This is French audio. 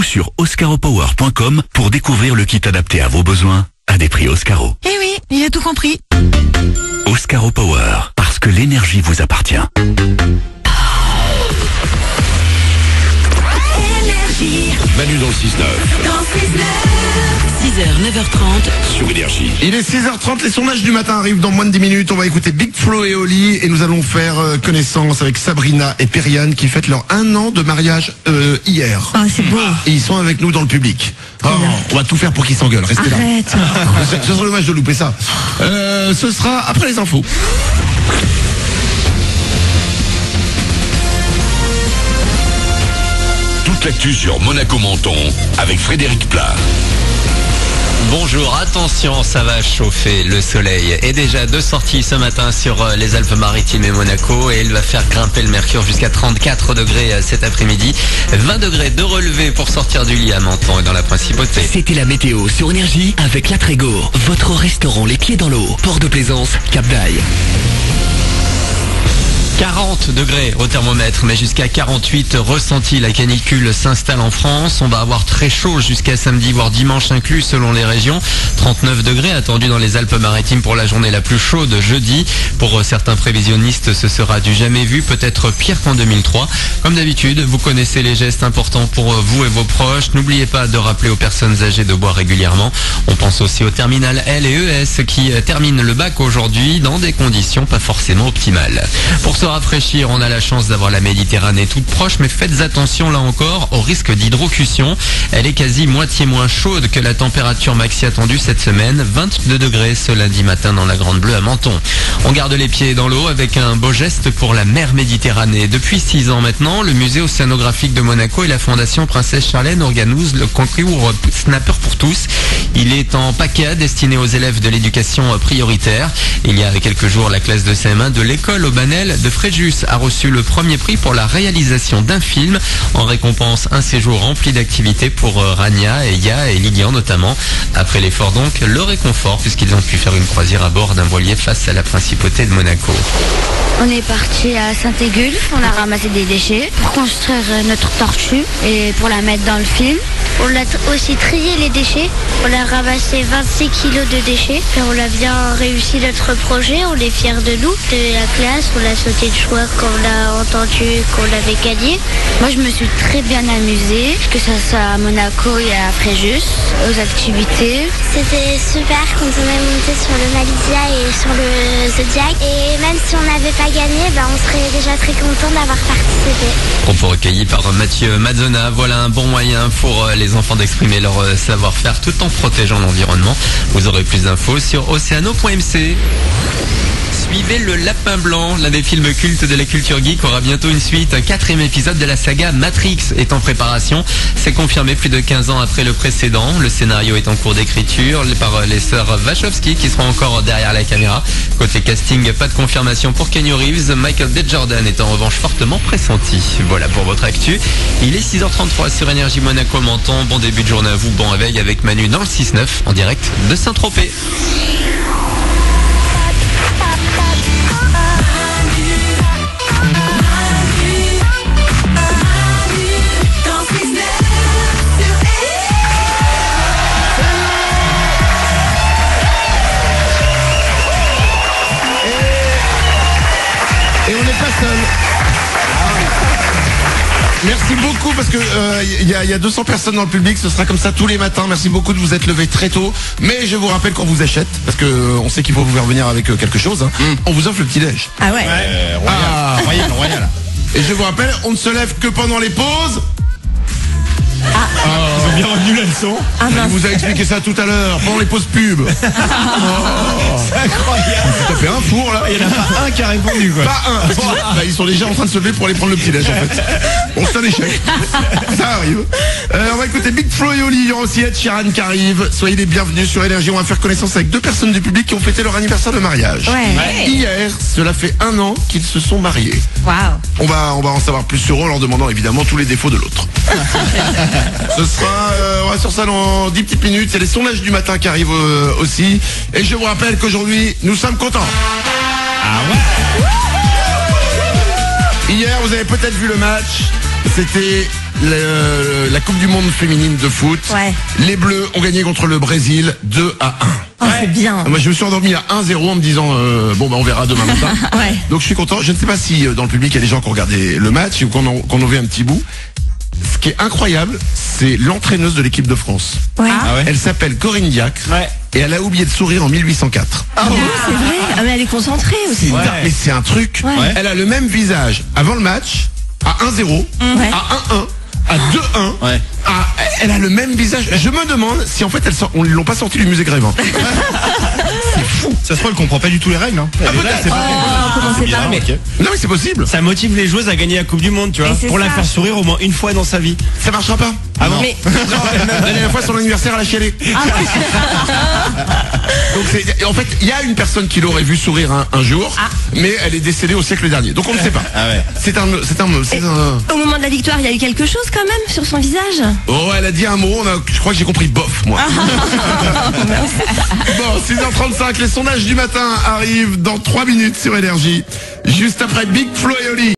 sur oscaropower.com pour découvrir le kit adapté à vos besoins à des prix Oscaro. Eh oui, il a tout compris. Oscaro Power, parce que l'énergie vous appartient. Manu dans le 6-9. 6h, 9h30. Sur Énergie. Il est 6h30, les sondages du matin arrivent dans moins de 10 minutes. On va écouter Big Flo et Oli et nous allons faire connaissance avec Sabrina et Periane qui fêtent leur 1 an de mariage hier. Oh, c'est beau. Et ils sont avec nous dans le public. Oh, on va tout faire pour qu'ils s'engueulent, restez là. Arrête. Ce serait dommage de louper ça. Ce sera après les infos. Toute l'actu sur Monaco Menton avec Frédéric Plat. Bonjour, attention, ça va chauffer, le soleil est déjà de sortie ce matin sur les Alpes-Maritimes et Monaco et il va faire grimper le mercure jusqu'à 34 degrés cet après-midi, 20 degrés de relevé pour sortir du lit à Menton et dans la principauté. C'était la météo sur Énergie avec La Trégo, votre restaurant les pieds dans l'eau, port de Plaisance, Cap d'Aille. 40 degrés au thermomètre, mais jusqu'à 48 ressenti. La canicule s'installe en France. On va avoir très chaud jusqu'à samedi, voire dimanche inclus selon les régions. 39 degrés attendus dans les Alpes-Maritimes pour la journée la plus chaude jeudi. Pour certains prévisionnistes, ce sera du jamais vu, peut-être pire qu'en 2003. Comme d'habitude, vous connaissez les gestes importants pour vous et vos proches. N'oubliez pas de rappeler aux personnes âgées de boire régulièrement. On pense aussi aux terminales L et ES qui terminent le bac aujourd'hui dans des conditions pas forcément optimales. Pour se rafraîchir, on a la chance d'avoir la Méditerranée toute proche, mais faites attention là encore au risque d'hydrocution. Elle est quasi moitié moins chaude que la température maxi attendue cette semaine, 22 degrés ce lundi matin dans la Grande Bleue à Menton. On garde les pieds dans l'eau avec un beau geste pour la mer Méditerranée. Depuis 6 ans maintenant, le musée océanographique de Monaco et la fondation Princesse Charlène organisent le concours Snapper pour tous. Il est en PACA destiné aux élèves de l'éducation prioritaire. Il y a quelques jours, la classe de CM1 de l'école Aubanel de Fréjus a reçu le premier prix pour la réalisation d'un film. En récompense, un séjour rempli d'activités pour Rania, Eya et Lilian notamment. Après l'effort donc, le réconfort puisqu'ils ont pu faire une croisière à bord d'un voilier face à la principauté de Monaco. On est parti à Saint-Égulf, on a ramassé des déchets pour construire notre tortue et pour la mettre dans le film. On a aussi trié les déchets, on a ramassé 26 kilos de déchets et on a bien réussi notre projet, on est fiers de nous, de la classe, on a sauté de joie quand on a entendu qu'on avait gagné. Moi je me suis très bien amusée, que ce soit à Monaco et à Fréjus, aux activités. C'était super quand on est monté sur le Malizia et sur le Zodiac et même si on n'avait pas gagné, on serait déjà très content d'avoir participé. Propos recueillis par Mathieu Mazzona, voilà un bon moyen pour les enfants d'exprimer leur savoir-faire tout en protégeant l'environnement. Vous aurez plus d'infos sur oceano.mc. Suivez Le Lapin Blanc, l'un des films cultes de la culture geek aura bientôt une suite. Un 4e épisode de la saga Matrix est en préparation. C'est confirmé plus de 15 ans après le précédent. Le scénario est en cours d'écriture par les sœurs Wachowski qui seront encore derrière la caméra. Côté casting, pas de confirmation pour Keanu Reeves. Michael B. Jordan est en revanche fortement pressenti. Voilà pour votre actu. Il est 6h33 sur Énergie Monaco Menton. Bon début de journée à vous, bon réveil avec Manu dans le 6-9 en direct de Saint-Tropez. Et on n'est pas seul. Merci beaucoup parce que il y a 200 personnes dans le public, ce sera comme ça tous les matins. Merci beaucoup de vous être levés très tôt. Mais je vous rappelle qu'on vous achète parce que on sait qu'il faut vous faire venir avec quelque chose. On vous offre le petit déj. Ah ouais. Royal. Et je vous rappelle, on ne se lève que pendant les pauses. Ils ont bien retenu la leçon. Je vous ai expliqué ça tout à l'heure, pendant les pauses pub. C'est incroyable. Ça fait un four là. Il n'y en a pas un qui a répondu quoi. Pas un. Parce qu'ils sont déjà en train de se lever pour aller prendre le petit déj en fait. Bon, c'est un échec. Ça arrive. On va écouter Big Flo et Oli. Il y aura aussi Ed Sheeran qui arrive. Soyez les bienvenus sur Énergie. On va faire connaissance avec 2 personnes du public qui ont fêté leur anniversaire de mariage. Ouais. Hier, cela fait 1 an qu'ils se sont mariés. Waouh. On va en savoir plus sur eux en leur demandant évidemment tous les défauts de l'autre. Ce sera, on va sur ça dans 10 petites minutes. Il y a les sondages du matin qui arrivent aussi. Et je vous rappelle qu'aujourd'hui, nous sommes contents. Ah ouais. Hier, vous avez peut-être vu le match. C'était la Coupe du Monde féminine de foot. Ouais. Les Bleus ont gagné contre le Brésil 2-1. Oh, c'est bien. Moi, je me suis endormi à 1-0 en me disant bon, bah, on verra demain matin. Ouais. Donc, je suis content. Je ne sais pas si dans le public, il y a des gens qui ont regardé le match ou qu'on en vu un petit bout. Ce qui est incroyable, c'est l'entraîneuse de l'équipe de France. Ouais. Ah ouais. Elle s'appelle Corinne Diacre. Ouais. Et elle a oublié de sourire en 1804. Ah ouais, c'est vrai. Ah, mais elle est concentrée aussi. Ouais. Mais c'est un truc. Ouais. Elle a le même visage avant le match, à 1-0, Ouais. à 1-1, à 2-1. Ouais. Elle a le même visage. Je me demande si en fait on l'ont pas sorti du musée Grévin. Ça se trouve, elle comprend pas du tout les règles. Hein. Elle est là, c'est pas commencez pas. mais Non mais c'est possible. ça motive les joueuses à gagner la Coupe du Monde, tu vois, Mais c'est pour la ça. faire sourire au moins une fois dans sa vie. Ça marchera pas. Ah non. Mais La dernière fois son anniversaire elle a chialé. Donc en fait il y a une personne qui l'aurait vu sourire un jour, mais elle est décédée au siècle dernier. Donc on ne sait pas. Ah ouais. C'est un. au moment de la victoire, il y a eu quelque chose quand même sur son visage. Oh, elle a dit un mot. Je crois que j'ai compris bof moi. Bon, 6h35, les sondages du matin arrivent dans 3 minutes sur Énergie. Juste après Big Flo et Oli.